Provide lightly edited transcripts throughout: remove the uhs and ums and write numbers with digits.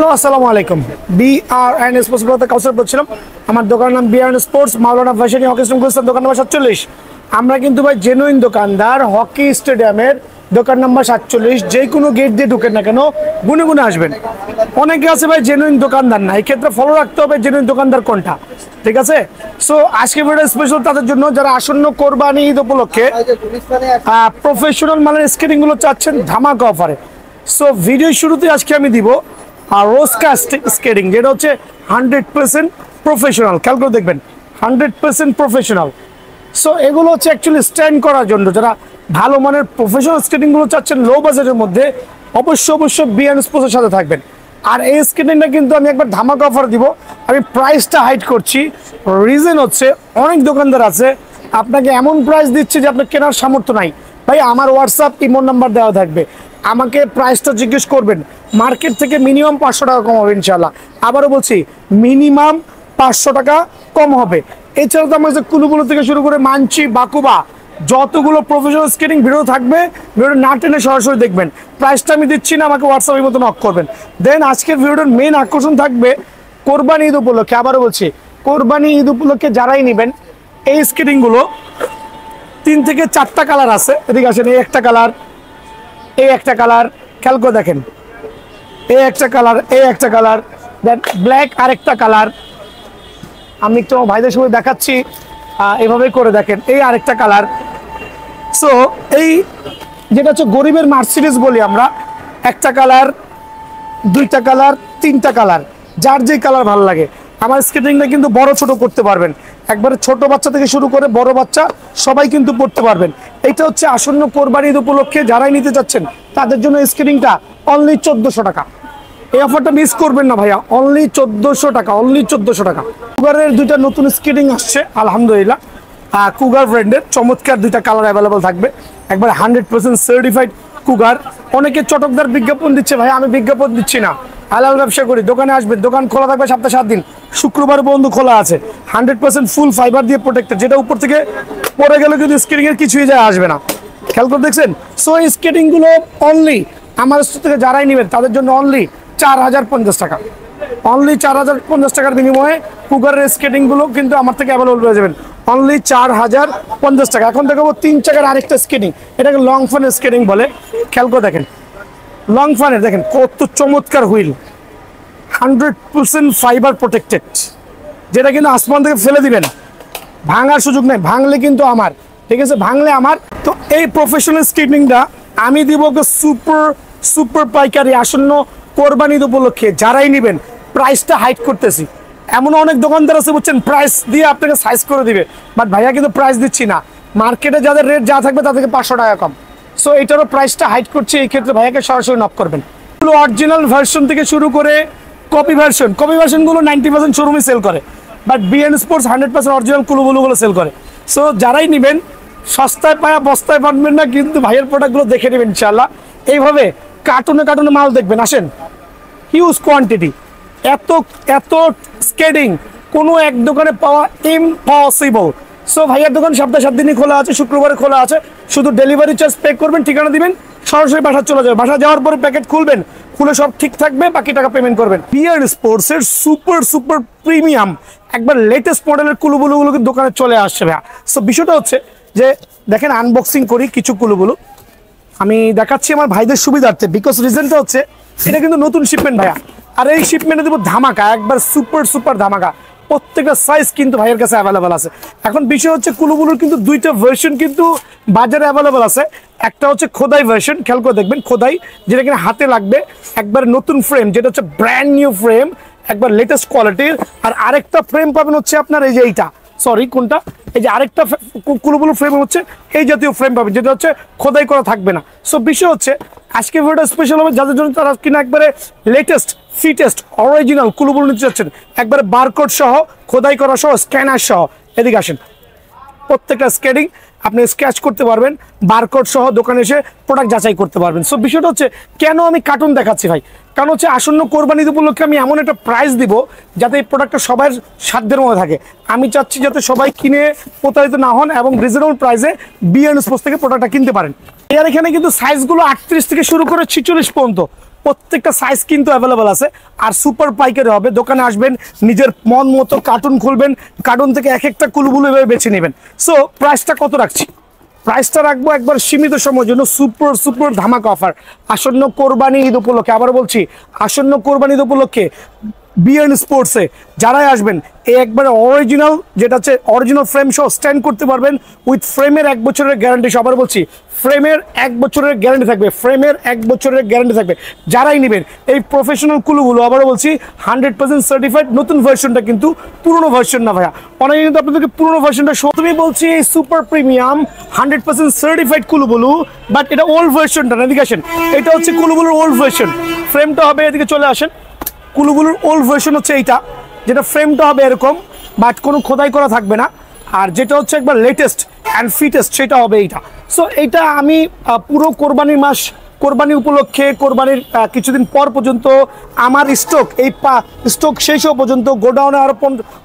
Hello আসসালামু আলাইকুম। BRN sports বলতে কাউসার বলছিলাম। আমার দোকানের নাম BRN sports, Maulana Bhasani hockey stadium, দোকান নম্বর 47। আমরা কিন্তু ভাই জেনুইন দোকানদার, হকি স্টেডিয়ামের দোকান নম্বর 47। যে কোনো গেট দিয়ে ঢুকেন না কেন গুনে গুনে আসবেন। অনেকে আছে ভাই জেনুইন দোকানদার না, এই ক্ষেত্রে ফলো রাখতে হবে জেনুইন দোকানদার কোনটা, ঠিক আছে? সো আজকে ভিডিও স্পেশাল তাদের জন্য যারা আসন্ন কোরবানি ঈদ উপলক্ষে প্রফেশনাল মানের স্কেটিং গুলো চাচ্ছেন ধামাকা অফারে। সো ভিডিও শুরুতে আজকে আমি দিব আর রোজ কাস্ট স্কেটিং, যেটা হচ্ছে 100% প্রফেশনাল। খেয়াল করে দেখবেন 100% প্রফেশনাল। সো এগুলো হচ্ছে অ্যাকচুয়ালি স্ট্যান্ড করার জন্য যারা ভালো মানের প্রফেশনাল স্কেটিংগুলো চাচ্ছেন লো বাজেটের মধ্যে, অবশ্যই বিআরএন স্পোর্টসের সাথে থাকবেন। আর এই স্কেটিংটা কিন্তু আমি একবার ধামাকা অফার দিব। আমি প্রাইসটা হাইড করছি, রিজন হচ্ছে অনেক দোকানদার আছে আপনাকে এমন প্রাইস দিচ্ছে যে আপনার কেনার সামর্থ্য নাই। ভাই আমার হোয়াটসঅ্যাপ ইমো নাম্বার দেওয়া থাকবে, আমাকে প্রাইসটা জিজ্ঞেস করবেন, মার্কেট থেকে মিনিমাম 500 টাকা কম হবে ইনশাল্লাহ। আবারও বলছি মিনিমাম 500 টাকা কম হবে। এছাড়া তো আমার যে কুলুকুলু থেকে শুরু করে মানচি, বাকুবা, যতগুলো প্রফেশনাল স্কেটিং ভিডিও থাকবে, ভিডিও না টেনে সরাসরি দেখবেন। প্রাইসটা আমি দিচ্ছি না, আমাকে হোয়াটসঅ্যাপের মতো নক করবেন। দেন আজকের ভিডিওর মেন আকর্ষণ থাকবে কোরবানি ঈদ উপলক্ষে। আবারও বলছি কোরবানি ঈদ উপলক্ষে যারাই নেবেন এই স্কেটিংগুলো 3 থেকে 4টা কালার আছে। এদিকে আসেন, এই একটা কালার, এই একটা কালার, খেয়াল করে দেখেন, এই একটা কালার, এই একটা কালার, দেন ব্ল্যাক আরেকটা কালার। আমি একটু ভাইদের সঙ্গে দেখাচ্ছি, এভাবে করে দেখেন, এই আরেকটা কালার। সো এই যেটা হচ্ছে গরিবের মার্সিডিজ বলি আমরা, একটা কালার, 2টা কালার, 3টা কালার, যার যেই কালার ভালো লাগে। আমার স্কেটিংটা কিন্তু বড় ছোট করতে পারবেন, একবারে ছোট বাচ্চা থেকে শুরু করে বড় বাচ্চা সবাই কিন্তু পড়তে পারবেন। এটা হচ্ছে আসন্ন কোরবানি ঈদ উপলক্ষে যারাই নিতে চাচ্ছেন তাদের জন্য স্কেটিংটা অনলি 1400 টাকা। এই অফারটা মিস করবেন না ভাইয়া, অনলি 1400 টাকা, অনলি 1400 টাকা। কুগারের 2টা নতুন স্কেটিং আসছে আলহামদুলিল্লাহ, কুগার ব্র্যান্ডের চমৎকার 2টা কালার অ্যাভেলেবল থাকবে, একবার 100% সার্টিফাইড কুগার। অনেকে চটকদার বিজ্ঞাপন দিচ্ছে, ভাই আমি বিজ্ঞাপন দিচ্ছি না, হালাল ব্যবসা করি। দোকানে আসবেন, দোকান খোলা থাকবে সপ্তাহে 7 দিন, শুক্রবার পর্যন্ত খোলা আছে। 100% ফুল ফাইবার দিয়ে প্রোটেক্টেড, যেটা উপর থেকে পরে গেলে কিন্তু স্কেটিং এর কিছুই যায় আসবে না। খেয়াল করে দেখছেন? সো এই স্কেটিং গুলো অনলি আমার স্টোর থেকে যারাই নেবেন তাদের জন্য অনলি 4050 টাকা, অনলি 4050 টাকার বিনিময়ে কুগারের স্কেটিং গুলো কিন্তু আমার থেকে অ্যাভেলেবল পেয়ে যাবেন অনলি 4050 টাকা। এখন দেখাবো 3 চাকার আরেকটা স্কেটিং, এটাকে লং ফান স্কেটিং বলে। খেয়াল করে দেখেন, লং ফানের দেখেন কত চমৎকার হুইল, 100% ফাইবার প্রোটেক্টেড, যেটা কিন্তু আসমান থেকে ফেলে দিবেন, ভাঙার সুযোগ নেই, ভাঙলে কিন্তু আমার, ঠিক আছে, ভাঙলে আমার। তো এই প্রফেশনাল স্কেটিংটা আমি দিব সুপার পাইকারি আসন্ন কোরবানি ঈদ উপলক্ষে যারাই নেবেন। প্রাইসটা হাইড করতেছি, এমন অনেক দোকানদার আছে বুঝছেন প্রাইস দিয়ে আপনাকে সাইজ করে দিবে, বাট ভাইয়া কিন্তু প্রাইস দিচ্ছি না, মার্কেটে যাদের রেট যা থাকবে তাদেরকে 500 টাকা কম। সো এটারও প্রাইসটা হাইড করছি, এই ক্ষেত্রে ভাইয়াকে সরাসরি নক করবেন। অরিজিনাল ভার্সন থেকে শুরু করে কপি ভার্সনগুলো 90% শোরুমে সেল করে, বাট বিআরএন স্পোর্টস 100% অরিজিনাল কুলুগুলো সেল করে। সো যারাই নেবেন সস্তায় পায়া বস্তায় পাবেন না, কিন্তু ভাইয়ের প্রোডাক্টগুলো দেখে নেবেন ইনশাল্লাহ। এইভাবে কার্টুনে মাল দেখবেন, আসেন, হিউজ কোয়ান্টিটি, এত স্কেটিং কোনো এক দোকানে পাওয়া ইম্পসিবল। সো ভাইয়ার দোকান সপ্তাহে 7 দিনই খোলা আছে, শুক্রবারে খোলা আছে। শুধু ডেলিভারি চার্জ পে করবেন, ঠিকানা দিবেন, সরাসরি বাসা চলে যাবে। বাসা যাওয়ার পরে প্যাকেট খুলবেন, খুলে সব ঠিক থাকবে, বাকি টাকা পেমেন্ট করবেন। বিআরএন স্পোর্টস এর সুপার প্রিমিয়াম একবার লেটেস্ট মডেলের কুলুগুলো দোকানে চলে আসছে ভাইয়া। সো বিষয়টা হচ্ছে যে দেখেন, আনবক্সিং করি কিছু কুলুগুলো, আমি দেখাচ্ছি আমার ভাইদের সুবিধার্থে, বিকজ রিজনটা হচ্ছে এটা কিন্তু নতুন শিপমেন্ট ভাইয়া, আর এই শিপমেন্টে দেবো ধামাকা, একবার সুপার ধামাকা। প্রত্যেকটা সাইজ কিন্তু ভাইয়ের কাছে অ্যাভেলেবল আছে। এখন বিষয় হচ্ছে কুলুগুলোর কিন্তু 2টা ভার্সন কিন্তু বাজারে অ্যাভেলেবল আছে। একটা হচ্ছে খোদাই ভার্সন, খেয়াল করে দেখবেন, খোদাই যেটা কিনা হাতে লাগবে, একবার নতুন ফ্রেম, যেটা হচ্ছে ব্র্যান্ড নিউ ফ্রেম, একবার লেটেস্ট কোয়ালিটির। আর আরেকটা ফ্রেম পাবেন হচ্ছে আপনার এই যে এইটা, সরি কোনটা, এই যে আরেকটা কুলুগুলো ফ্রেম হচ্ছে এই জাতীয় ফ্রেম পাবেন, যেটা হচ্ছে খোদাই করা থাকবে না। সো বিষয় হচ্ছে আজকে ভিডিওটা স্পেশাল হবে যাদের জন্য তারা কিনা একবারে লেটেস্ট ফিটেস্ট অরিজিনাল কুলুগুলো নিতে চাচ্ছেন, একবারে বারকোড সহ, খোদাই করা সহ, স্ক্যানার সহ। এদিকে আসেন, প্রত্যেকটা স্কেটিং আপনি স্কেচ করতে পারবেন, বারকোড সহ দোকানে এসে প্রোডাক্ট যাচাই করতে পারবেন। সো বিষয়টা হচ্ছে কেন আমি কার্টুন দেখাচ্ছি ভাই, কারণ হচ্ছে আসন্ন কোরবানি ঈদ উপলক্ষে আমি এমন একটা প্রাইস দিব যাতে এই প্রোডাক্টটা সবার সাধ্যের মধ্যে থাকে। আমি চাচ্ছি যাতে সবাই কিনে প্রতারিত না হন এবং রিজনেবল প্রাইসে বিআরএন স্পোর্টস থেকে প্রোডাক্টটা কিনতে পারেন। এর এখানে কিন্তু সাইজগুলো 38 থেকে শুরু করে 46 পর্যন্ত প্রত্যেকটা সাইজ কিন্তু অ্যাভেলেবল আছে। আর সুপার পাইকারি হবে, দোকানে আসবেন, নিজের মন মতো কার্টুন খুলবেন, কার্টুন থেকে এক একটা কুলুবুলু এভাবে বেছে নেবেন। সো প্রাইসটা কত রাখছি? প্রাইসটা রাখবো একবার সীমিত সময়ের জন্য, সুপার সুপার ধামাকা অফার। আসন্ন কোরবানি ঈদ উপলক্ষে, আবার বলছি আসন্ন কোরবানি ঈদ উপলক্ষে বিএন স্পোর্টসে যারাই আসবেন, এই একবারে অরিজিনাল, যেটা হচ্ছে অরিজিনাল ফ্রেম সহ স্ট্যান্ড করতে পারবেন উইথ ফ্রেমের 1 বছরের গ্যারান্টি। আবার বলছি ফ্রেমের 1 বছরের গ্যারান্টি থাকবে, ফ্রেমের 1 বছরের গ্যারান্টি থাকবে। যারাই নেবেন এই প্রফেশনাল কুলুগুলো, আবারও বলছি 100% সার্টিফাইড। নতুন ভার্সনটা কিন্তু পুরনো ভার্সন না ভাইয়া, অনেকে কিন্তু আপনাদেরকে পুরনো ভার্সনটা শো। তুমি বলছি এই সুপার প্রিমিয়াম 100% সার্টিফাইড কুলুবুলু, বাট এটা ওল্ড ভার্সনটা না। এদিকে আসেন, এটা হচ্ছে কুলুবুলুর ওল্ড ভার্সন। ফ্রেমটা হবে, এদিকে চলে আসেন, কুলুগুলোর ওল্ড ভার্সন হচ্ছে এইটা, যেটা ফ্রেমটা হবে এরকম, বাট কোনো খোদাই করা থাকবে না। আর যেটা হচ্ছে একবার লেটেস্ট অ্যান্ড ফিটেস্ট, সেটা হবে এইটা। সো এইটা আমি পুরো কোরবানির মাস, কোরবানি উপলক্ষে, কোরবানির কিছুদিন পর পর্যন্ত আমার স্টক শেষ হওয়া পর্যন্ত, গোডাউনে আরও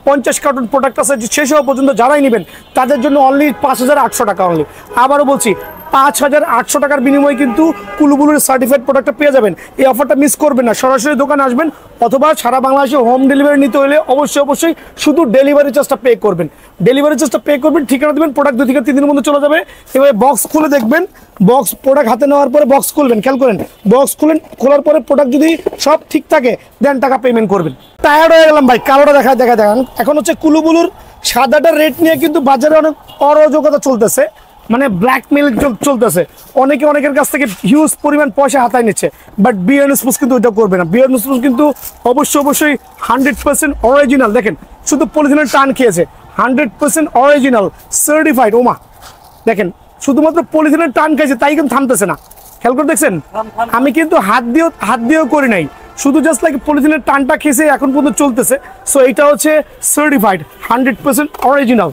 50 কার্টুন প্রোডাক্ট আছে, শেষ হওয়া পর্যন্ত যারাই নেবেন তাদের জন্য অনলি 5800 টাকা অনলি। আবারও বলছি 5800 টাকার বিনিময়ে কিন্তু কুলুবুলুর সার্টিফাইড প্রোডাক্টটা পেয়ে যাবেন। এই অফারটা মিস করবেন না, সরাসরি দোকানে আসবেন, অথবা সারা বাংলাদেশে হোম ডেলিভারি নিতে হলে অবশ্যই শুধু ডেলিভারি চার্জটা পে করবেন। ডেলিভারি চার্জটা পে করবেন, ঠিকানা দেবেন, প্রোডাক্ট 2 থেকে 3 দিনের মধ্যে চলে যাবে। এভাবে বক্স খুলে দেখবেন, বক্স প্রোডাক্ট হাতে নেওয়ার পরে বক্স খুলবেন, খেয়াল করেন, বক্স খোলার পরে প্রোডাক্ট যদি সব ঠিক থাকে দেন টাকা পেমেন্ট করবেন। টায়ার্ড হয়ে গেলাম ভাই, কালোটা দেখান। এখন হচ্ছে কুলুবুলুর সাদাটার রেট নিয়ে কিন্তু বাজারে অনেক অরাজকতা চলতেছে, মানে ব্ল্যাকমেল চলতেছে। অনেকের কাছ থেকে হিউজ পরিমাণ পয়সা হাতায় নিচ্ছে, বাট বিএন স্পোর্টস কিন্তু ওইটা করবে না। বিএন স্পোর্টস কিন্তু অবশ্যই 100% অরিজিনাল। দেখেন শুধু পলিথিনের টান খেয়েছে, 100% অরিজিনাল সার্টিফাইড। ওমা দেখেন, শুধুমাত্র পলিথিনের টান খেয়েছে, তাই কিন্তু থামতেছে না। খেয়াল করে দেখছেন, আমি কিন্তু হাত দিয়েও করি নাই, শুধু জাস্ট লাইক পলিথিনের টানটা খেয়েছে, এখন পর্যন্ত চলতেছে। সো এটা হচ্ছে সার্টিফাইড 100% অরিজিনাল,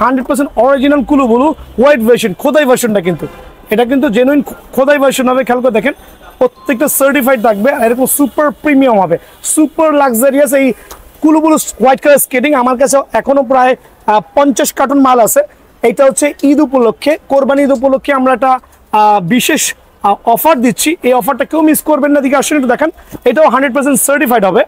100% অরিজিনাল কুলুবুলু হোয়াইট ভার্সন, খোদাই ভার্সনটা কিন্তু এটা কিন্তু জেনুইন খোদাই ভার্সন হবে। খেয়াল করে দেখেন, প্রত্যেকটা সার্টিফাইড থাকবে, এরকম সুপার প্রিমিয়াম হবে, সুপার লাক্সারিয়াস এই কুলুবুলু হোয়াইট কালার স্কেটিং। আমার কাছে এখনো প্রায় 50 কার্টুন মাল আছে। এটা হচ্ছে ঈদ উপলক্ষে, কোরবানি ঈদ উপলক্ষে আমরা একটা বিশেষ অফার দিচ্ছি। এই অফারটা কেউ মিস করবেন না। দিকে আসেন একটু দেখেন, এটাও 100% সার্টিফাইড হবে,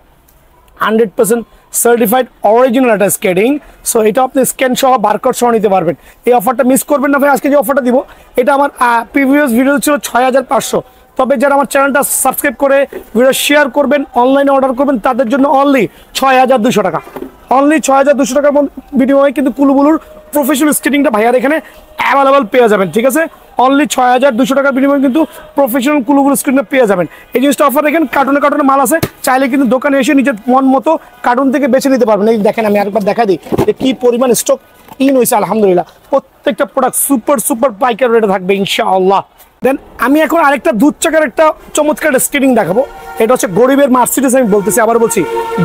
100% সার্টিফাইড অরিজিনাল একটা স্কেটিং। সো এটা আপনি স্ক্যান সহ বারকোড সহ নিতে পারবেন। এই অফারটা মিস করবেন না ভাই। আজকে যে অফারটা দিব, এটা আমার প্রিভিয়াস ভিডিও ছিল 6500, তবে যারা আমার চ্যানেলটা সাবস্ক্রাইব করে ভিডিও শেয়ার করবেন, অনলাইনে অর্ডার করবেন, তাদের জন্য অনলি 6200 টাকা, অনলি 6200 টাকার বিনিময়ে কিন্তু কুলুবুলুর প্রফেশনাল স্কেটিংটা ভাইয়ার এখানে অ্যাভেলেবল পেয়ে যাবেন। ঠিক আছে, অনলি 6200 টাকার বিনিময়ে কিন্তু প্রফেশনাল কুলুবুলু স্ক্রিনটা পেয়ে যাবেন। এই জিনিসটা অফার দেখেন, কার্টুনে মাল আছে, চাইলে কিন্তু দোকানে এসে নিজের মন মতো কার্টুন থেকে বেছে নিতে পারবেন। এই দেখেন, আমি আরেকবার দেখা দিই যে কি পরিমাণ স্টক ইন হয়েছে। আলহামদুলিল্লাহ প্রত্যেকটা প্রোডাক্ট সুপার পাইকারি রেটে থাকবে ইনশাআল্লাহ। দেন আমি এখন আরেকটা দুধ চাকার একটা চমৎকার স্কেটিং দেখাবো। এটা হচ্ছে গরিবের মার্সিডিস, আমি বলতেছি, আবার বলছি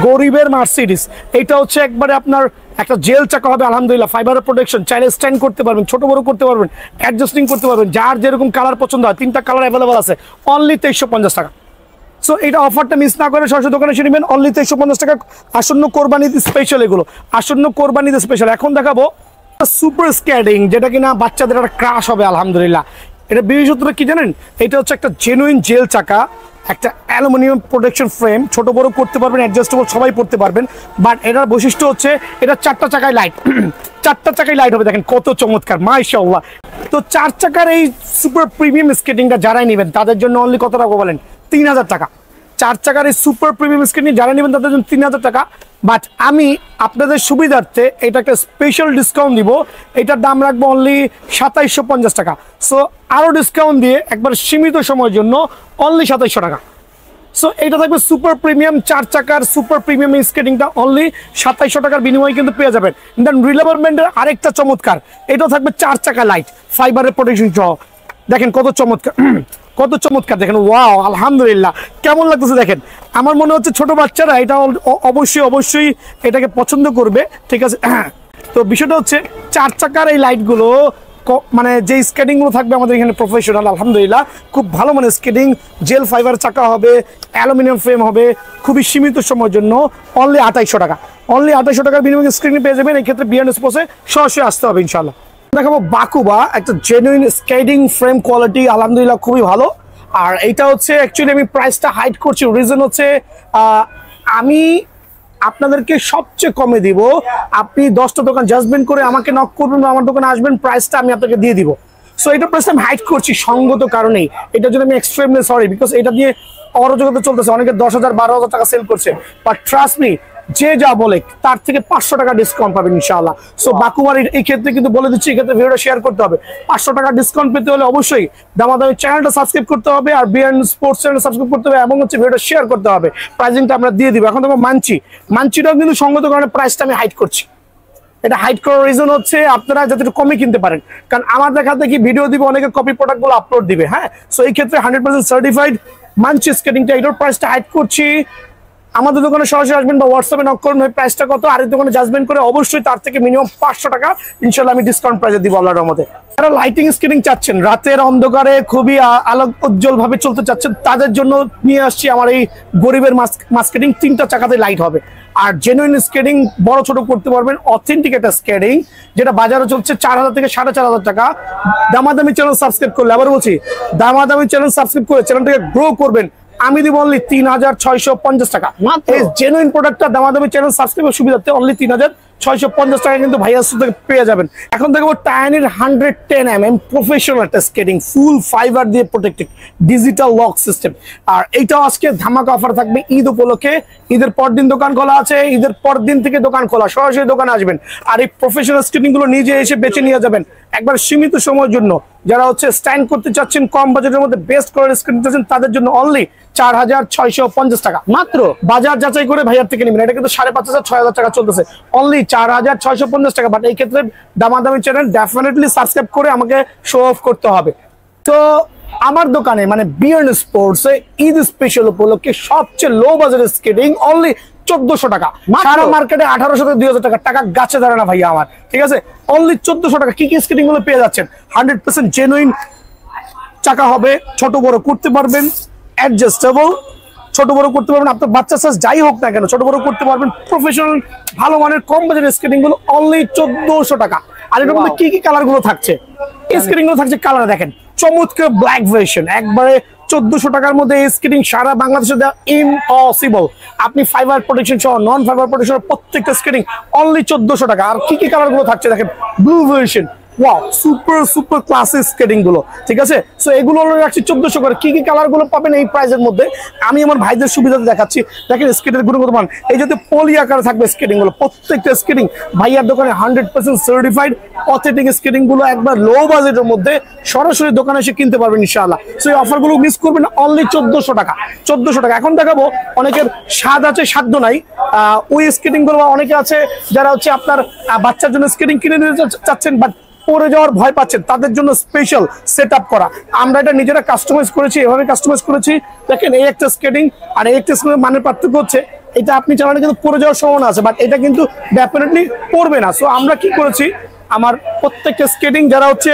গরিবের মার্সিডিস। এটা হচ্ছে একবারে আপনার একটা জেল চাকা হবে, আলহামদুলিল্লাহ ফাইবারের প্রোটেকশন, চাইলে স্ট্যান্ড করতে পারবেন, ছোট বড় করতে পারবেন, অ্যাডজাস্টিং করতে পারবেন, যার যেরকম কালার পছন্দ হয়। 3টা কালার অ্যাভেলেবল আছে, অনলি 2350 টাকা। সো এটা অফারটা মিস না করে সরাসরি দোকানে এসে নেবেন, অনলি 2350 টাকা। আসন্ন কোরবানিতে স্পেশাল, এগুলো আসন্ন কোরবানিতে স্পেশাল। এখন দেখাবো সুপার স্কেটিং, যেটা কিনা বাচ্চাদের একটা ক্রাশ হবে আলহামদুলিল্লাহ। এটা বিশেষত্বটা কি জানেন? এটা হচ্ছে একটা জেনুইন জেল চাকা, একটা অ্যালুমিনিয়াম প্রোটেকশন ফ্রেম, ছোট বড় করতে পারবেন, অ্যাডজাস্টেবল, সবাই পড়তে পারবেন। বাট এটার বৈশিষ্ট্য হচ্ছে এটা 4টা চাকায় লাইট, 4টা চাকায় লাইট হবে। দেখেন কত চমৎকার, মাশাআল্লাহ। তো 4 চাকার এই সুপার প্রিমিয়াম স্কেটিংটা যারাই নেবেন তাদের জন্য অনলি কত টাকা বলেন? 3000 টাকা। 4 চাকার এই সুপার প্রিমিয়াম স্কেটিং যারা নেবেন তাদের জন্য 3000 টাকা। বাট আমি আপনাদের সুবিধার্থে এটা একটা স্পেশাল ডিসকাউন্ট দিব, এটার দাম রাখবো অনলি 2750 টাকা। সো আরও ডিসকাউন্ট দিয়ে একবার সীমিত সময়ের জন্য অনলি 2700 টাকা। সো এটা থাকবে সুপার প্রিমিয়াম 4 চাকার সুপার প্রিমিয়াম স্কেটিংটা অনলি 2700 টাকার বিনিময়ে কিন্তু পেয়ে যাবেন। দেন রিলেভারমেন্টের আরেকটা চমৎকার, এটাও থাকবে 4 চাকা লাইট, ফাইবারের প্রোটেকশন সহ। দেখেন কত চমৎকার, কত চমৎকার, দেখেন ওয়াও আলহামদুলিল্লাহ। কেমন লাগতেছে দেখেন? আমার মনে হচ্ছে ছোট বাচ্চারা এটা অবশ্যই এটাকে পছন্দ করবে। ঠিক আছে, তো বিষয়টা হচ্ছে 4 চাকার এই লাইটগুলো, মানে যে স্কেটিংগুলো থাকবে আমাদের এখানে প্রফেশনাল, আলহামদুলিল্লাহ খুব ভালো মানে স্কেটিং, জেল ফাইবার চাকা হবে, অ্যালুমিনিয়াম ফ্রেম হবে, খুবই সীমিত সময়ের জন্য অনলি 2800 টাকা। অনলি 2800 টাকার বিনিময়ে স্ক্রিনে পেয়ে যাবেন। এই ক্ষেত্রে বিএন স্পোর্টসে সরাসরি আসতে হবে ইনশাল্লাহ। দেখাবো বাকুবা, একটা জেনুইন স্কেটিং ফ্রেম কোয়ালিটি, আলহামদুলিল্লাহ খুবই ভালো। আর এইটা হচ্ছে অ্যাকচুয়ালি আমি প্রাইসটা হাইড করছি, রিজন হচ্ছে আমি আপনাদেরকে সবচেয়ে কমে দিব। আপনি 10টা দোকান জাজমেন্ট করে আমাকে নক করবেন বা আমার দোকানে আসবেন, প্রাইসটা আমি আপনাকে দিয়ে দিব। সো এটা প্রাইস আমি হাইড করছি সঙ্গত কারণেই, এটার জন্য আমি এক্সট্রিমলি সরি, বিকজ এটা দিয়ে অরাজকতা চলতেছে, অনেকে 10,000 12,000 টাকা সেল করছে, বাট ট্রাস্ট মি যে যা বলে তার থেকে 500 টাকা ডিসকাউন্ট পাবেন ইনশাআল্লাহ। সো বাকুমার এই ক্ষেত্রে কিন্তু বলে দিচ্ছি, এই ক্ষেত্রে ভিডিওটা শেয়ার করতে হবে। 500 টাকা ডিসকাউন্ট পেতে হলে অবশ্যই দামাদামি চ্যানেলটা সাবস্ক্রাইব করতে হবে, আর বিআরএন স্পোর্টস চ্যানেল সাবস্ক্রাইব করতে হবে, এবং হচ্ছে ভিডিওটা শেয়ার করতে হবে। প্রাইসিংটা আমরা দিয়ে দিব। এখন তো মানচিটাও কিন্তু সঙ্গত কারণে প্রাইসটা আমি হাইড করছি। এটা হাইড করার রিজন হচ্ছে আপনারা যাতে একটু কমে কিনতে পারেন, কারণ আমার দেখা দেখি ভিডিও দিবে, অনেকে কপি প্রোডাক্টগুলো আপলোড দিবে। হ্যাঁ, সো এই ক্ষেত্রে 100% সার্টিফাইড মানচি স্কেটিংটা, এটার প্রাইসটা হাইড করছি। আমাদের দোকানে সরাসরি আসবেন বা হোয়াটসঅ্যাপে নক করুন, ওই প্রাইসটা কত, আর এই দোকানে জাজমেন্ট করে অবশ্যই তার থেকে মিনিমাম 500 টাকা ইনশাআল্লাহ আমি ডিসকাউন্ট প্রাইসে দিব আল্লাহর রহমতে। যারা লাইটিং স্কেটিং চাচ্ছেন, রাতের অন্ধকারে খুবই আলোক উজ্জ্বল ভাবে চলতে চাচ্ছেন, তাদের জন্য নিয়ে আসছি আমার এই গরিবের মাস্কেটিং। 3টা চাকাতে লাইট হবে, আর জেনুইন স্কেটিং বড় ছোট করতে পারবেন। অথেন্টিক একটা স্কেটিং যেটা বাজারে চলছে 4,000 থেকে 4,500 টাকা। দামাদামি চ্যানেল সাবস্ক্রাইব করলে, আবার বলছি, দামাদামি চ্যানেল সাবস্ক্রাইব করে চ্যানেলটাকে গ্রো করবেন, আমি দিব অনলি 3,650 টাকা। এই জেনুইন প্রোডাক্টটা দামাদামি চ্যানেল সাবস্ক্রাইবের সুবিধাতে অনলি 3,650 টাকা কিন্তু ভাইয়ার সাথে পেয়ে যাবেন। এখন দেখবো টায়ানির 110mm প্রফেশনাল একটা স্কেটিং, ফুল ফাইবার দিয়ে প্রোটেক্টেড, ডিজিটাল লক সিস্টেম। আর এইটাও আজকে ধামাকা অফার থাকবে ঈদ উপলক্ষে। ঈদের পর দিন দোকান খোলা আছে, ঈদের পর দিন থেকে দোকান খোলা, সরাসরি দোকানে আসবেন। আর এই প্রফেশনাল স্কেটিং গুলো নিজে এসে বেছে নিয়ে যাবেন একবার সীমিত সময়ের জন্য। যারা হচ্ছে স্ট্যান্ড করতে চাচ্ছেন, কম বাজেটের মধ্যে বেস্ট কোয়ালিটির স্কেটিং চাচ্ছেন, তাদের জন্য অনলি 4,650 টাকা মাত্র। বাজার যাচাই করে ভাইয়ার থেকে নেবেন, এটা কিন্তু 5,500 6,000 টাকা চলতেছে, অনলি 4,650 টাকা। বাট এই ক্ষেত্রে দামাদামি চ্যানেল ডেফিনেটলি সাবস্ক্রাইব করে আমাকে শো অফ করতে হবে। তো আমার দোকানে মানে বিআরএন স্পোর্টস ঈদ স্পেশাল উপলক্ষে সবচেয়ে লো বাজারের স্কেটিং অনলি 1,400 টাকা। সারা মার্কেটে 1,800 থেকে 2,000 টাকা, টাকা গাছে ধরে না ভাইয়া আমার, ঠিক আছে? অনলি 1,400 টাকা। কি কি স্কেটিং গুলো পেয়ে যাচ্ছেন? 100% জেনুইন চাকা হবে, ছোট বড় করতে পারবেন, অ্যাডজাস্টেবল, ছোট বড় করতে পারবেন, আপনার বাচ্চা সাইজ যাই হোক না কেন ছোট বড় করতে পারবেন। প্রফেশনাল ভালো মানের কম বাজারের স্কেটিং গুলো অনলি 1,400 টাকা। আর এর মধ্যে কি কি কালার গুলো থাকছে? স্কেটিং গুলো থাকছে কালার দেখেন, চমৎকার ব্ল্যাক ভার্সন, একবারে 1,400 টাকার মধ্যে এই স্কেটিং সারা বাংলাদেশে দেওয়া ইম্পসিবল। আপনি ফাইবার প্রোটেকশন সহ নন ফাইবার প্রোটেকশন প্রত্যেকটা স্কেটিং অনলি 1,400 টাকা। আর কি কি কালার গুলো থাকছে দেখেন, blue version, wow, super classic skating গুলো, ঠিক আছে? সো এগুলো রাখছি 1,400 করে। কি কি কালার গুলো পাবেন এই প্রাইসের মধ্যে আমি আমার ভাইদের সুবিধাতে দেখাচ্ছি। দেখেন স্কেটের গুণগত মান, এই যাতে পলি আকারে থাকবে স্কেটিং গুলো, প্রত্যেকটা স্কেটিং ভাইয়ার দোকানে 100% সার্টিফাইড অথেন্টিক স্কেটিং গুলো, একবার লো বাজেটের মধ্যে সরাসরি দোকানে এসে কিনতে পারবেন ইনশাআল্লাহ। সো এই অফার গুলো মিস করবেন, অনলি 1,400 টাকা। 1,400 টাকা। এখন দেখাবো অনেকের স্বাদ আছে সাধ্য নাই, ওই স্কেটিং গুলো অনেকে আছে যারা হচ্ছে আপনার বাচ্চার জন্য স্কেটিং কিনে নিতে চাচ্ছেন, বাট পরে যাওয়ার ভয় পাচ্ছেন, তাদের জন্য স্পেশাল সেট আপ করা। আমরা এটা নিজেরা কাস্টমাইজ করেছি, এভাবে কাস্টমাইজ করেছি। দেখেন এই একটা স্কেটিং আর এই একটা স্কেটিং মানের পার্থক্য হচ্ছে, এটা আপনি চালালে কিন্তু পরে যাওয়ার সম্ভাবনা আছে, বাট এটা কিন্তু ডেফিনেটলি পড়বে না। সো আমরা কি করেছি, আমার প্রত্যেকটা স্কেটিং যারা হচ্ছে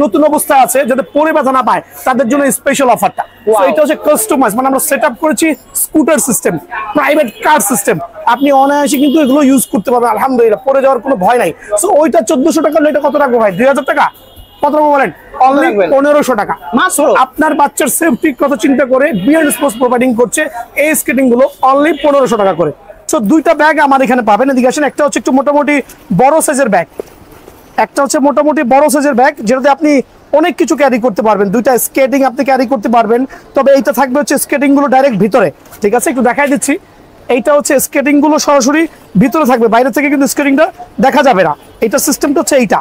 নতুন অবস্থায় আছে, যাতে পরে ব্যথা না পায়, তাদের জন্য স্পেশাল অফারটা। এটা হচ্ছে কাস্টমাইজ, মানে আমরা সেট আপ করেছি scooter system, private car system. আপনি অনায়াসে কিন্তু এগুলো ইউজ করতে পারবেন আলহামদুলিল্লাহ, পরে যাওয়ার কোনো ভয় নাই। সো ওইটা 1,400 টাকা, এটা কত রাখবো ভাই? 2,000 টাকা। কত রাখবো বলেন? অনলি 1,500 টাকা মাত্র। আপনার বাচ্চার সেফটির কথা চিন্তা করে বিআরএন স্পোর্টস প্রোভাইডিং করছে এই স্কেটিং গুলো অনলি 1,500 টাকা করে। সো দুইটা ব্যাগ আমার এখানে পাবেন, এদিকে আসেন। একটা হচ্ছে একটু মোটামুটি বড় সাইজের ব্যাগ, একটা হচ্ছে মোটামুটি বড় সাইজের ব্যাগ, যেটাতে আপনি অনেক কিছু ক্যারি করতে পারবেন। দুইটা স্কেটিং আপনি ক্যারি করতে পারবেন, তবে এইটা থাকবে হচ্ছে স্কেটিং গুলো ডাইরেক্ট ভিতরে, ঠিক আছে? একটু দেখাই দিচ্ছি। এইটা হচ্ছে স্কেটিং গুলো সরাসরি ভিতরে থাকবে, বাইরে থেকে কিন্তু স্কেটিংটা দেখা যাবে না। এইটা সিস্টেমটা হচ্ছে এইটা।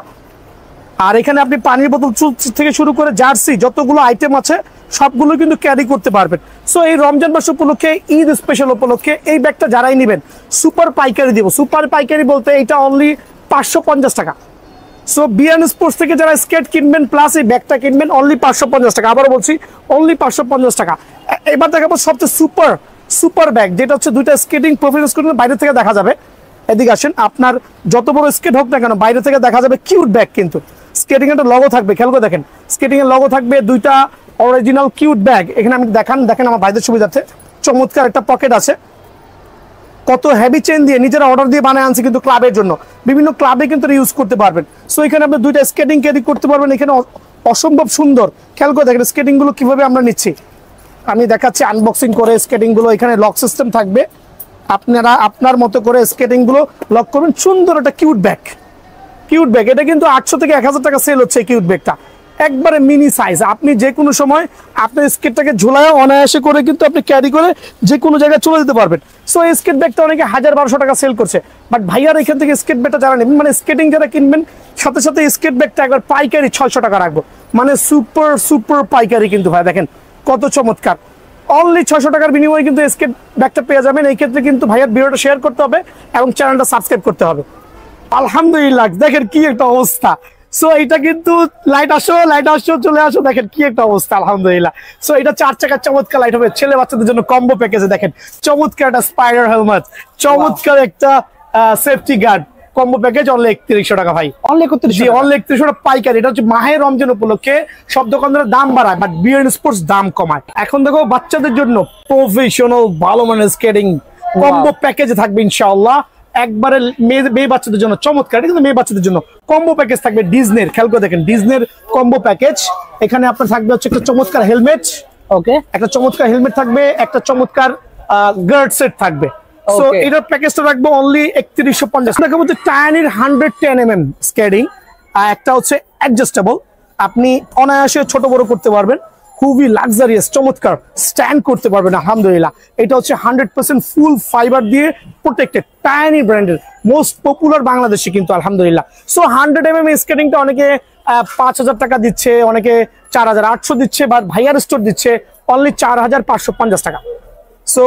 আর এখানে আপনি পানির বোতল থেকে শুরু করে জার্সি যতগুলো আইটেম আছে সবগুলো কিন্তু ক্যারি করতে পারবেন। সো এই রমজান মাস উপলক্ষে, ঈদ স্পেশাল উপলক্ষে এই ব্যাগটা যারাই নেবেন সুপার পাইকারি দিব। সুপার পাইকারি বলতে এইটা অনলি 550 টাকা। সো বিআরএন স্পোর্টস থেকে যারা স্কেট কিনবেন প্লাস এই ব্যাগটা কিনবেন অনলি 550 টাকা। আবারও বলছি অনলি 550 টাকা। এবার দেখাবো সবচেয়ে সুপার ব্যাগ, যেটা হচ্ছে দুইটা স্কেটিং প্রফেশনাল স্কেটিং বাইরে থেকে দেখা যাবে। এদিকে আসেন, আপনার যত বড় স্কেট হোক না কেন বাইরে থেকে দেখা যাবে কিউট ব্যাগ, কিন্তু স্কেটিং এর লগো থাকবে, খেয়াল করে দেখেন স্কেটিং এর লগো থাকবে, দুইটা অরিজিনাল কিউট ব্যাগ। এখানে আমি দেখেন আমার ভাইদের সুবিধার্থে চমৎকার একটা পকেট আছে, কত হেভি চেন দিয়ে নিজেরা অর্ডার দিয়ে বানায় আনছি কিন্তু ক্লাবের জন্য, বিভিন্ন ক্লাবে কিন্তু ইউজ করতে পারবেন। সো এখানে আপনি দুইটা স্কেটিং ক্যারি করতে পারবেন, এখানে অসম্ভব সুন্দর। খেয়াল করে দেখেন স্কেটিং গুলো কিভাবে আমরা নিচ্ছি, আমি দেখাচ্ছি আনবক্সিং করে। স্কেটিং গুলো এখানে লক সিস্টেম থাকবে, আপনারা আপনার মতো করে স্কেটিং গুলো লক করবেন। সুন্দর একটা কিউট ব্যাগ, কিউট ব্যাগ। এটা কিন্তু 800 থেকে 1000 টাকা সেল হচ্ছে এই কিউট ব্যাগটা, একবারে মিনি সাইজ। আপনি যে কোনো সময় আপনার স্কেটটাকে ঝোলায় অনায়াসে করে কিন্তু আপনি ক্যারি করে যে কোনো জায়গায় চলে যেতে পারবেন। সো এই স্কেট ব্যাগটা অনেকে 1000-1200 টাকা সেল করছে, বাট ভাইয়ার এখান থেকে স্কেট ব্যাগটা যারা নেবেন, মানে স্কেটিং যারা কিনবেন, সাথে সাথে স্কেট ব্যাগটা একবার পাইকারি 600 টাকা রাখবো, মানে সুপার সুপার পাইকারি কিন্তু ভাই। দেখেন কত চমৎকার, অনলি 600 টাকার বিনিময়ে কিন্তু স্কেট ব্যাগটা পেয়ে যাবেন। এই ক্ষেত্রে কিন্তু ভাইয়ার ভিডিওটা শেয়ার করতে হবে এবং চ্যানেলটা সাবস্ক্রাইব করতে হবে। আলহামদুলিল্লাহ, দেখেন কি একটা অবস্থা। সো এটা কিন্তু লাইট আসো চলে আসো, দেখেন কি একটা অবস্থা আলহামদুলিল্লাহ। সো এটা 4 চাকার চমৎকার লাইট হবে, ছেলে বাচ্চাদের জন্য কম্বো প্যাকেজে। দেখেন চমৎকার একটা স্পাইডার হেলমেট, চমৎকার একটা safety guard combo package, only 3100 টাকা ভাই। অনলি 3100 অনলি 3100 টাকা পাইকারি। এটা হচ্ছে মাহে রমজান উপলক্ষে সব দোকানদারের দাম বাড়ায়, বাট বিএন স্পোর্টস দাম কমায়। এখন দেখো বাচ্চাদের জন্য প্রফেশনাল ভালো মানের স্কেটিং কম্বো প্যাকেজে থাকবে ইনশাআল্লাহ, একবারে মেয়ে বাচ্চাদের জন্য চমৎকার। এটা কিন্তু মেয়ে বাচ্চাদের জন্য কম্বো প্যাকেজ থাকবে ডিজনের। খেয়াল করে দেখেন ডিজনের কম্বো প্যাকেজ। এখানে আপনার থাকবে হচ্ছে একটা চমৎকার হেলমেট, ওকে, একটা চমৎকার হেলমেট থাকবে, একটা চমৎকার গার্ড সেট থাকবে। সো এটার প্যাকেজটা রাখবো অনলি 3150। দেখো হচ্ছে টায়ানির 110mm স্কেটিং, আর একটা হচ্ছে অ্যাডজাস্টেবল, আপনি অনায়াসে ছোট বড় করতে পারবেন, খুবই লাক্সারিয়াস চমৎকার স্ট্যান্ড করতে পারবেন আলহামদুলিল্লাহ। এটা হচ্ছে 100% ফুল ফাইবার দিয়ে প্রোটেক্টেড, টায়ানি ব্র্যান্ডের, মোস্ট পপুলার বাংলাদেশে কিন্তু আলহামদুলিল্লাহ। সো 100mm স্কেটিংটা অনেকে 5000 টাকা দিচ্ছে, অনেকে 4800 দিচ্ছে, বা ভাইয়ার স্টোর দিচ্ছে অনলি 4550 টাকা। সো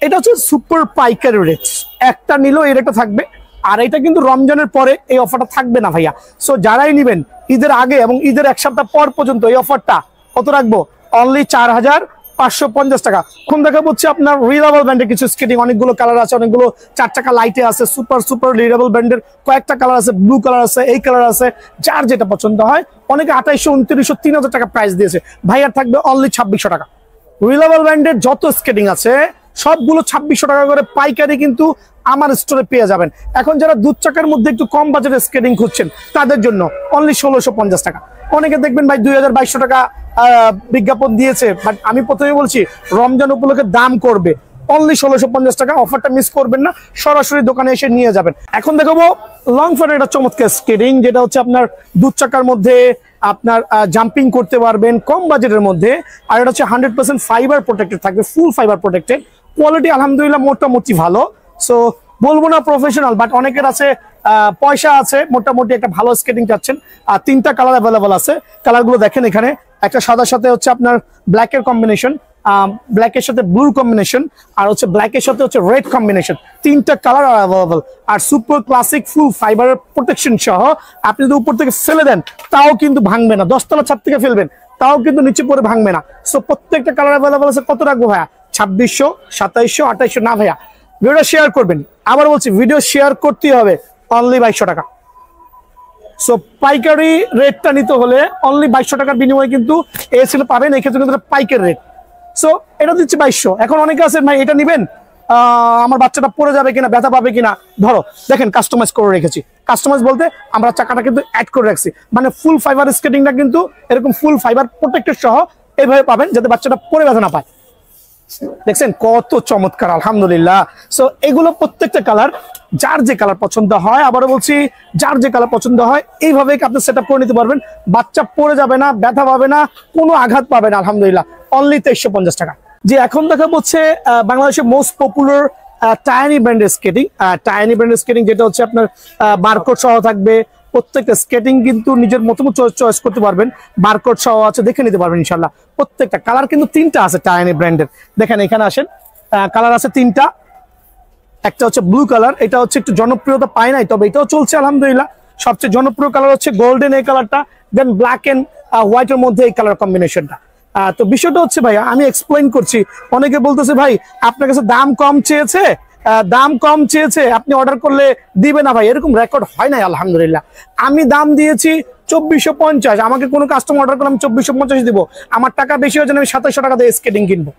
এটা হচ্ছে সুপার পাইকারি রেট, একটা নিলেও এই রেটটা থাকবে। আর এটা কিন্তু রমজানের পরে এই অফারটা থাকবে না ভাইয়া। সো যারাই নিবেন ঈদের আগে এবং ঈদের 1 সপ্তাহ পর পর্যন্ত এই অফারটা কত রাখবো, অনলি 4550 টাকা। এখন দেখা হচ্ছে আপনার রিলাবল ব্র্যান্ডের কিছু স্কেটিং, অনেকগুলো কালার আছে, অনেকগুলো 4 চাকা লাইটে আছে, সুপার সুপার রিলাবল ব্র্যান্ডের কয়েকটা কালার আছে, ব্লু কালার আছে, এই কালার আছে, যার যেটা পছন্দ হয়। অনেকে 2800, 2900, 3000 টাকা প্রাইস দিয়েছে, ভাইয়ার থাকবে অনলি 2600 টাকা। রিলাবল ব্র্যান্ডের যত স্কেটিং আছে সবগুলো 2600 টাকা করে পাইকারি কিন্তু আমার স্টোরে পেয়ে যাবেন। এখন যারা 2 চাকার মধ্যে একটু কম বাজেটের স্কেটিং খুঁজছেন তাদের জন্য অনলি 1650 টাকা। অনেকে দেখবেন ভাই 2200 টাকা বিজ্ঞাপন দিয়েছে, বাট আমি প্রথমে বলছি রমজান উপলক্ষে দাম করবে অনলি 1650 টাকা। অফারটা মিস করবেন না, সরাসরি দোকানে এসে নিয়ে যাবেন। এখন দেখাবো লং ফ্যানের একটা চমৎকার স্কেটিং, যেটা হচ্ছে আপনার 2 চাকার মধ্যে আপনার জাম্পিং করতে পারবেন কম বাজেটের মধ্যে। আর এটা হচ্ছে 100% ফাইবার প্রোটেক্টেড থাকবে, ফুল ফাইবার প্রোটেক্টেড, কোয়ালিটি আলহামদুলিল্লাহ মোটামুটি ভালো। সো বলবো না প্রফেশনাল, বাট অনেকের আছে পয়সা আছে, মোটামুটি একটা ভালো স্কেটিং চাচ্ছেন। 3টা কালার অ্যাভেলেবল আছে, কালারগুলো দেখেন এখানে। একটা সাদার সাথে হচ্ছে আপনার ব্ল্যাকের কম্বিনেশন, ব্ল্যাকের সাথে ব্লু কম্বিনেশন, আর হচ্ছে ব্ল্যাকের সাথে হচ্ছে রেড কম্বিনেশন, 3টা কালার অ্যাভেলেবল। আর সুপার ক্লাসিক ফুল ফাইবারের প্রোটেকশন সহ আপনি যদি উপর থেকে ফেলে দেন তাও কিন্তু ভাঙবে না, 10 তলা ছাদ থেকে ফেলবেন তাও কিন্তু নিচে পড়ে ভাঙবে না। সো প্রত্যেকটা কালার অ্যাভেলেবল আছে। কত রাখবো ভাইয়া? 2600, 2700, 2800 না ভাইয়া, ভিডিও শেয়ার করবেন। আবার বলছি ভিডিও শেয়ার করতেই হবে, অনলি 2200 টাকা। সো পাইকারি রেটটা নিতে হলে অনলি 2200 টাকার বিনিময়ে কিন্তু এসএল পাবেন, এই ক্ষেত্রে কিন্তু পাইকারি রেট। সো এটা দিচ্ছি 2200। এখন অনেকে আছে ভাই এটা নিবেন, আমার বাচ্চাটা পড়ে যাবে কিনা, ব্যথা পাবে কিনা, ধরো দেখেন কাস্টমাইজ করে রেখেছি। কাস্টমাইজ বলতে আমরা চাকাটা কিন্তু অ্যাড করে রাখছি, মানে ফুল ফাইবার স্কেটিংটা কিন্তু এরকম ফুল ফাইবার প্রোটেক্টেড সহ এইভাবে পাবেন, যাতে বাচ্চাটা পড়ে ব্যথা না পায়। দেখছেন কত চমৎকার আলহামদুলিল্লাহ। সো এগুলো প্রত্যেকটা কালার যার যে কালার পছন্দ হয়, আবারও বলছি যার যে কালার পছন্দ হয় এইভাবে আপনি সেট আপ করে নিতে পারবেন, বাচ্চা পড়ে যাবে না, ব্যথা পাবে না, কোনো আঘাত পাবে না আলহামদুলিল্লাহ। অনলি 2350 টাকা। যে এখন দেখা হচ্ছে বাংলাদেশের মোস্ট পপুলার টায়ানি ব্র্যান্ডের স্কেটিং, টায়ানি ব্র্যান্ডের স্কেটিং, যেটা হচ্ছে আপনার বারকোড সহ থাকবে। প্রত্যেকটা স্কেটিং কিন্তু নিজের মতো চয়েস করতে পারবেন, বারকোড সহ আছে, দেখে নিতে পারবেন ইনশাল্লাহ। প্রত্যেকটা কালার কিন্তু 3টা আছে টায়ানি ব্র্যান্ডের। দেখেন এখানে আসেন, কালার আছে 3টা। একটা হচ্ছে ব্লু কালার, এটা হচ্ছে একটু জনপ্রিয়তা পায় নাই, তবে এটাও চলছে আলহামদুলিল্লাহ। সবচেয়ে জনপ্রিয় কালার হচ্ছে গোল্ডেন এই কালারটা, দেন ব্ল্যাক এন্ড হোয়াইটের মধ্যে এই কালার কম্বিনেশনটা। তো বিষয়টা হচ্ছে ভাই আমি এক্সপ্লেইন করছি, অনেকে বলতেছে ভাই আপনার কাছে দাম কম চেয়েছে, আপনি অর্ডার করলে দিবে না। ভাই এরকম রেকর্ড হয় নাই আলহামদুলিল্লাহ। আমি দাম দিয়েছি 2450, আমাকে কোনো কাস্টমার অর্ডার করলে আমি 2450 দিব, আমার টাকা বেশি হয়ে যায়, আমি 2700 টাকা দিয়ে স্কেটিং কিনবো।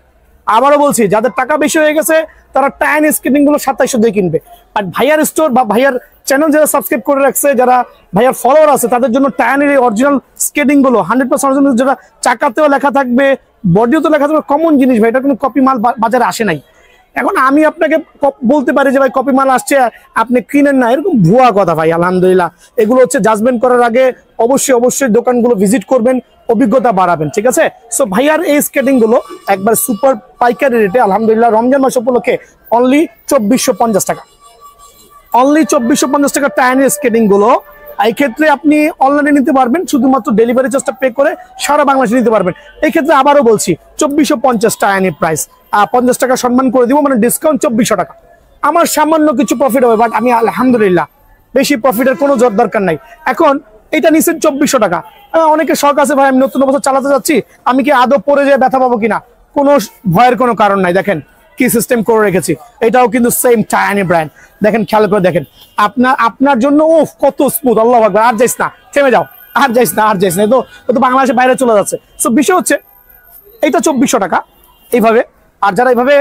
আবারও বলছি, যাদের টাকা বেশি হয়ে গেছে তারা টাইন স্কেটিং গুলো 2700 দিয়ে কিনবে। আর ভাইয়ার স্টোর বা ভাইয়ার চ্যানেল যারা সাবস্ক্রাইব করে রাখছে, যারা ভাইয়ার ফলোয়ার আছে, তাদের জন্য টাইনের এই অরিজিনাল স্কেটিং গুলো 100% অরিজিনাল, যেটা চাকাতেও লেখা থাকবে, বডিও তো লেখা থাকবে, কমন জিনিস ভাই, এটা কোনো কপি মাল বাজারে আসে নাই। এখন আমি আপনাকে বলতে পারি যে ভাই কপি মাল আসছে আপনি কিনেন না, এরকম ভুয়া কথা ভাই। আলহামদুলিল্লাহ এগুলো হচ্ছে জাজমেন্ট করার আগে অবশ্যই দোকানগুলো ভিজিট করবেন, অভিজ্ঞতা বাড়াবেন, ঠিক আছে। সো ভাইয়ার এই স্কেটিং গুলো একবার সুপার পাইকারি রেটে আলহামদুলিল্লাহ রমজান মাস উপলক্ষে অনলি 2450 টাকা, অনলি 2450 টাকা টাইনের স্কেটিং গুলো। এই ক্ষেত্রে আপনি অনলাইনে নিতে পারবেন, শুধুমাত্র ডেলিভারি চার্জটা পে করে সারা বাংলাদেশে নিতে পারবেন। এই ক্ষেত্রে আবারও বলছি 2450 টাইনের প্রাইস, 50 টাকা সম্মান করে দিব, মানে ডিসকাউন্ট 2400 টাকা। আমার সামান্য কিছু প্রফিট হবে, বাট আমি আলহামদুলিল্লাহ বেশি প্রফিটের কোনো জোর দরকার নাই। এখন এটা নিচ্ছেন 2400 টাকা। অনেকে শখ আছে ভাই আমি নতুন বছর চালাতে যাচ্ছি, আমি কি আদৌ পরে যেয়ে ব্যথা পাবো কিনা, কোনো ভয়ের কোনো কারণ নাই। দেখেন কি সিস্টেম করে রেখেছি, এটাও কিন্তু সেম টায়ানি ব্র্যান্ড। দেখেন খেয়াল করে দেখেন, আপনার জন্য কত স্মুথ, আল্লাহু আকবার। আর যাইস না, থেমে যাও, আর যাইস না, তো বাংলাদেশের বাইরে চলে যাচ্ছে। সো বিষয় হচ্ছে এইটা 2400 টাকা এইভাবে। আর যারা এইভাবে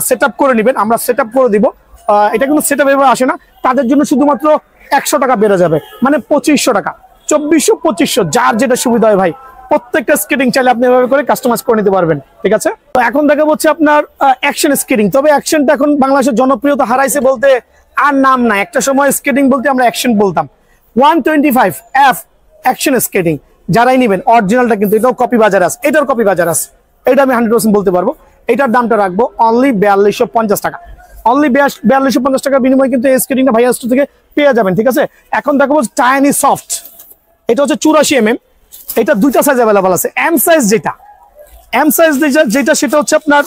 সেট আপ করে নেবেন, আমরা সেট আপ করে দিব, এটা কিন্তু সেট আপ এভাবে আসে না, তাদের জন্য শুধুমাত্র 100 টাকা বেড়ে যাবে, মানে 2500 টাকা। 2400 2500 যার যেটা সুবিধা হয় ভাই, প্রত্যেকটা স্কেটিং চাইলে আপনি এভাবে করে কাস্টমাইজ করে নিতে পারবেন, ঠিক আছে। তো এখন দেখা হচ্ছে আপনার অ্যাকশন স্কেটিং। তবে অ্যাকশনটা এখন বাংলাদেশের জনপ্রিয়তা হারাইছে বলতে আর নাম নাই। একটা সময় স্কেটিং বলতে আমরা অ্যাকশন বলতাম। 125F অ্যাকশন স্কেটিং যারাই নেবেন, অরিজিনালটা কিন্তু এটাও কপি বাজার আছে, এটার কপি বাজার আছে, এটা আমি 100% বলতে পারবো। এটার দামটা রাখবো অনলি 4250 টাকা, অনলি 4250 টাকার বিনিময়ে কিন্তু এই স্কেটিংটা ভাইয়া স্টোর থেকে পেয়ে যাবেন, ঠিক আছে। এখন দেখাবো টাইনি সফট, এটা হচ্ছে 84mm, এটা দুইটা সাইজ অ্যাভেলেবল আছে। এম সাইজ যেটা সেটা হচ্ছে আপনার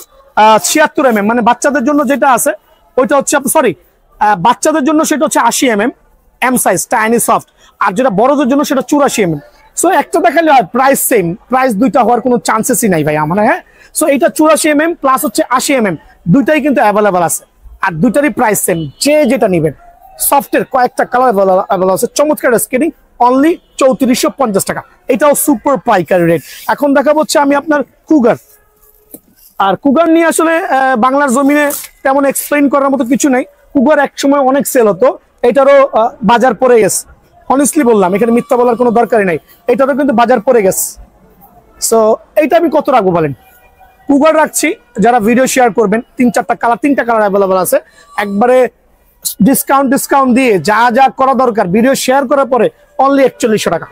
76mm, মানে বাচ্চাদের জন্য যেটা আছে ওইটা হচ্ছে সরি, বাচ্চাদের জন্য সেটা হচ্ছে 80mm M size tiny soft, আর যেটা বড়দের জন্য সেটা 84mm। সো একটা দেখালে হয় প্রাইস সেম, প্রাইস দুইটা হওয়ার কোনো চান্সেসই নাই ভাই আমার, হ্যাঁ। সো এইটা 84mm প্লাস হচ্ছে 80mm, দুইটাই কিন্তু অ্যাভেলেবল আছে, আর দুইটারই প্রাইস সেম, যে যেটা নেবেন। সফটের কয়েকটা কালার অ্যাভেলেবল আছে, চমৎকার স্কেটিং, অনলি 3450 টাকা, এটাও সুপার পাইকারি রেট। এখন দেখাবো হচ্ছে আমি আপনার কুগার। আর কুগার নিয়ে আসলে বাংলার জমিনে তেমন এক্সপ্লেইন করার মতো কিছু নাই। কুগার একসময় অনেক সেল হতো, এটারও বাজার পড়ে গেছে, অনেস্টলি বললাম, এখানে মিথ্যা বলার কোনো দরকারই নাই, এটারও কিন্তু বাজার পড়ে গেছে। সো এইটা আমি কত রাখবো বলেন, কুগার রাখছি যারা ভিডিও শেয়ার করবেন, 3-4টা কালার, 3টা কালার অ্যাভেলেবল আছে, একবারে ডিসকাউন্ট দিয়ে যা যা করা দরকার ভিডিও শেয়ার করার পরে অনলি 4100 টাকা,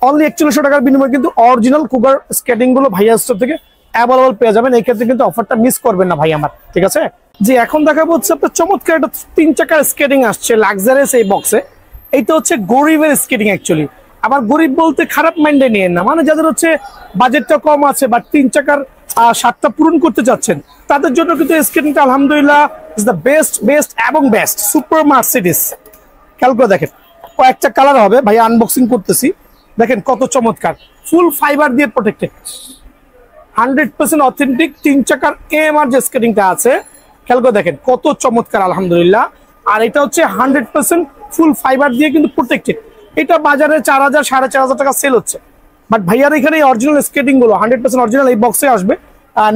অনলি 4100 টাকার বিনিময়ে কিন্তু অরিজিনাল কুগার স্কেটিং গুলো ভাইয়া স্টোর থেকে অ্যাভেলেবল পেয়ে যাবেন। এই ক্ষেত্রে কিন্তু অফারটা মিস করবেন না ভাই আমার, ঠিক আছে। যে এখন দেখাবো হচ্ছে আপনার চমৎকার একটা 3 চাকার স্কেটিং আসছে লাক্সারিয়াস এই বক্সে। এইটা হচ্ছে গরিবের স্কেটিং অ্যাকচুয়ালি। আবার গরিব বলতে খারাপ মাইন্ডে নিয়ে না, মানে যাদের হচ্ছে বাজেটটা কম আছে বা 3 চাকার স্বাদটা পূরণ করতে চাচ্ছেন, তাদের জন্য কিন্তু স্কেটিংটা আলহামদুলিল্লাহ ইজ দ্য বেস্ট এবং বেস্ট। সুপার মার্সিডিস, খেয়াল করে দেখেন, কয়েকটা কালার হবে ভাই, আনবক্সিং করতেছি, দেখেন কত চমৎকার, ফুল ফাইবার দিয়ে প্রোটেক্টেড, 100% অথেন্টিক 3 চাকার AMR যে স্কেটিংটা আছে, খেয়াল করে দেখেন কত চমৎকার আলহামদুলিল্লাহ। আর এটা হচ্ছে 100% ফুল ফাইবার দিয়ে কিন্তু প্রোটেক্টেড। এটা বাজারে 4000 4500 টাকা সেল হচ্ছে, বাট ভাইয়ার এখানে অরিজিনাল স্কেটিং গুলো 100% অরিজিনাল এই বক্সে আসবে।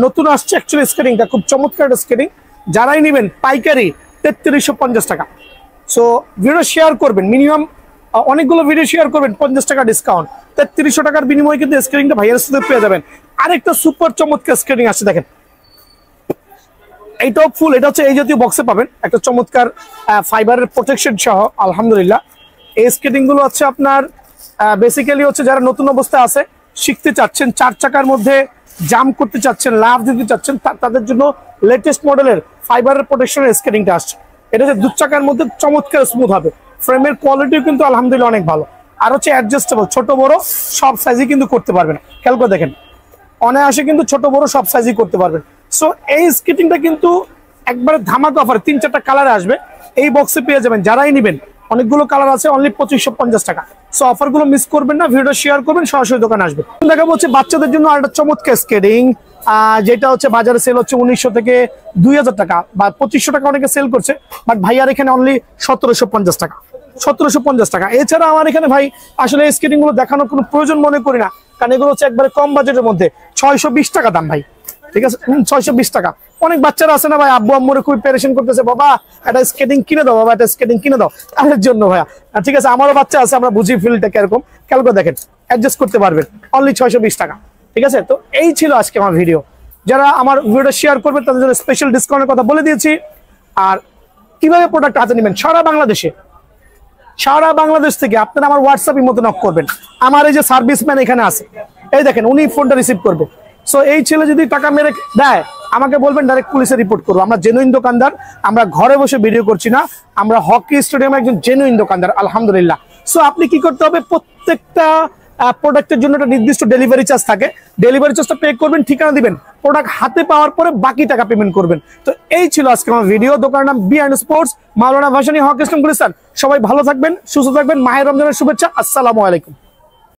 নতুন আসছে অ্যাকচুয়ালি স্কেটিংটা, খুব চমৎকার স্কেটিং, যারাই নেবেন পাইকারি 3350 টাকা। সো ভিডিও শেয়ার করবেন, মিনিমাম অনেকগুলো ভিডিও শেয়ার করবেন, 50 টাকা ডিসকাউন্ট, 3300 টাকার বিনিময়ে কিন্তু স্কেটিংটা ভাইয়ার সাথে পেয়ে যাবেন। আরেকটা সুপার চমৎকার স্কেটিং আসছে দেখেন, এইটাও ফুল, এটা হচ্ছে এই জাতীয় বক্সে পাবেন, একটা চমৎকার ফাইবারের প্রোটেকশন সহ আলহামদুলিল্লাহ। এই স্কেটিং গুলো হচ্ছে আপনার বেসিক্যালি হচ্ছে যারা নতুন অবস্থায় আছে, শিখতে চাচ্ছেন, 4 চাকার মধ্যে জাম্প করতে চাচ্ছেন, লাফ দিতে চাচ্ছেন, তাদের জন্য লেটেস্ট মডেলের ফাইবারের প্রোটেকশনের স্কেটিংটা আসছে। এটা যে 2 চাকার মধ্যে চমৎকার স্মুথ হবে, ফ্রেমের কোয়ালিটিও কিন্তু আলহামদুলিল্লাহ অনেক ভালো, আর হচ্ছে অ্যাডজাস্টেবল, ছোট বড় সব সাইজই কিন্তু করতে পারবেন। খেয়াল করে দেখেন, অনায়াসে কিন্তু ছোট বড় সব সাইজই করতে পারবেন। সো এই স্কেটিংটা কিন্তু একবারে ধামাকা অফার, 3-4টা কালারে আসবে, এই বক্সে পেয়ে যাবেন। যারাই নেবেন, অনেকগুলো কালার আছে, অনলি 2550 টাকা। সো অফার গুলো মিস করবেন না, ভিডিওটা শেয়ার করবেন, সরাসরি দোকানে আসবে। দেখাবো হচ্ছে বাচ্চাদের জন্য আরেকটা চমৎকার স্কেটিং, যেটা হচ্ছে বাজারে সেল হচ্ছে 1900 থেকে 2000 টাকা বা 2500 টাকা অনেকে সেল করছে, বাট ভাইয়ার এখানে অনলি 1750 টাকা, 1750 টাকা। এছাড়া আমার এখানে ভাই আসলে এই স্কেটিং গুলো দেখানোর কোনো প্রয়োজন মনে করি না, কারণ এগুলো হচ্ছে একবারে কম বাজেটের মধ্যে, 620 টাকা দাম ভাই, ঠিক আছে 620 টাকা। অনেক বাচ্চারা আছে না ভাই, আব্বু আম্মুরে খুবই পেরেশান করতেছে, বাবা একটা স্কেটিং কিনে দাও, বাবা একটা স্কেটিং কিনে দাও, তাদের জন্য ভাইয়া। ঠিক আছে, আমারও বাচ্চা আছে, আমরা বুঝি ফিল্ডটা কিরকম, খেয়াল করে দেখেন, অ্যাডজাস্ট করতে পারবেন, অনলি 620 টাকা। ঠিক আছে, তো এই ছিল আজকে আমার ভিডিও। যারা আমার ভিডিওটা শেয়ার করবে তাদের জন্য স্পেশাল ডিসকাউন্টের কথা বলে দিয়েছি। আর কিভাবে প্রোডাক্ট হাতে নেবেন, সারা বাংলাদেশ থেকে আপনারা আমার হোয়াটসঅ্যাপের মতো নক করবেন। আমার এই যে সার্ভিসম্যান এখানে আছে, এই দেখেন, উনি ফোনটা রিসিভ করবে। সো এই ছেলে যদি টাকা মেরে দেয় আমাকে বলবেন, ডাইরেক্ট পুলিশে রিপোর্ট করবো। আমরা জেনুইন দোকানদার, আমরা ঘরে বসে ভিডিও করছি না, আমরা হকি স্টেডিয়ামে একজন জেনুইন দোকানদার আলহামদুলিল্লাহ। সো আপনি কি করতে হবে, প্রত্যেকটা প্রোডাক্টের জন্য একটা নির্দিষ্ট ডেলিভারি চার্জ থাকে, ডেলিভারি চার্জটা পে করবেন, ঠিকানা দিবেন, প্রোডাক্ট হাতে পাওয়ার পরে বাকি টাকা পেমেন্ট করবেন। তো এই ছিল আজকে আমার ভিডিও। দোকানের নাম B and sports, Maulana Bhasani hockey stadium Gulistan. সবাই ভালো থাকবেন, সুস্থ থাকবেন, মাহে রমজানের শুভেচ্ছা, আসসালামু আলাইকুম।